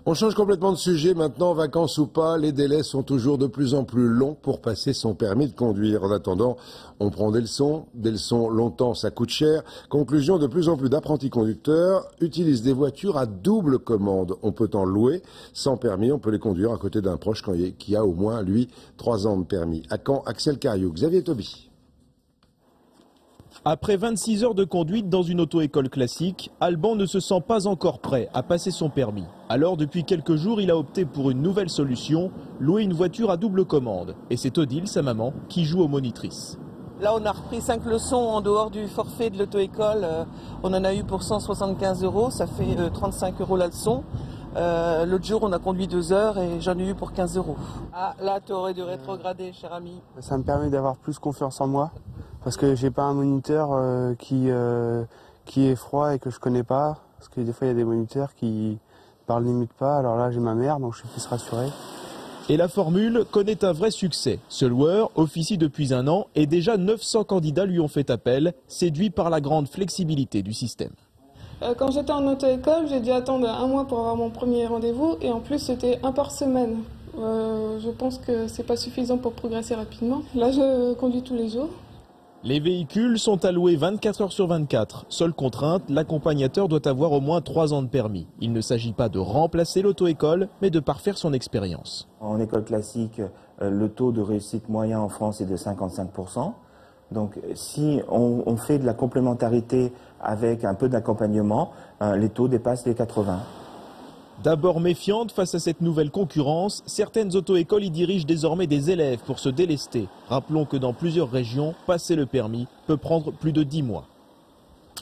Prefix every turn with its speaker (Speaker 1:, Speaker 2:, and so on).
Speaker 1: On change complètement de sujet maintenant, vacances ou pas, les délais sont toujours de plus en plus longs pour passer son permis de conduire. En attendant, on prend des leçons longtemps ça coûte cher. Conclusion, de plus en plus d'apprentis conducteurs utilisent des voitures à double commande. On peut en louer, sans permis, on peut les conduire à côté d'un proche qui a au moins, lui, 3 ans de permis. À Caen, Axel Cariou, Xavier Toby.
Speaker 2: Après 26 heures de conduite dans une auto-école classique, Alban ne se sent pas encore prêt à passer son permis. Alors depuis quelques jours, il a opté pour une nouvelle solution, louer une voiture à double commande. Et c'est Odile, sa maman, qui joue aux monitrices.
Speaker 3: Là, on a repris 5 leçons en dehors du forfait de l'auto-école. On en a eu pour 175 €, ça fait 35 € la leçon. L'autre jour, on a conduit 2 heures et j'en ai eu pour 15 €. Ah, là, tu aurais dû rétrograder, cher ami.
Speaker 4: Ça me permet d'avoir plus confiance en moi. Parce que j'ai pas un moniteur qui est froid et que je connais pas. Parce que des fois, il y a des moniteurs qui parlent limite pas. Alors là, j'ai ma mère, donc je suis plus rassuré.
Speaker 2: Et la formule connaît un vrai succès. Ce loueur officie depuis 1 an et déjà 900 candidats lui ont fait appel, séduits par la grande flexibilité du système.
Speaker 5: Quand j'étais en auto-école, j'ai dû attendre 1 mois pour avoir mon premier rendez-vous. Et en plus, c'était 1 par semaine. Je pense que c'est pas suffisant pour progresser rapidement. Là, je conduis tous les jours.
Speaker 2: Les véhicules sont alloués 24 heures sur 24. Seule contrainte, l'accompagnateur doit avoir au moins 3 ans de permis. Il ne s'agit pas de remplacer l'auto-école, mais de parfaire son expérience.
Speaker 6: En école classique, le taux de réussite moyen en France est de 55%. Donc si on fait de la complémentarité avec un peu d'accompagnement, les taux dépassent les 80.
Speaker 2: D'abord méfiante face à cette nouvelle concurrence, certaines auto-écoles y dirigent désormais des élèves pour se délester. Rappelons que dans plusieurs régions, passer le permis peut prendre plus de 10 mois.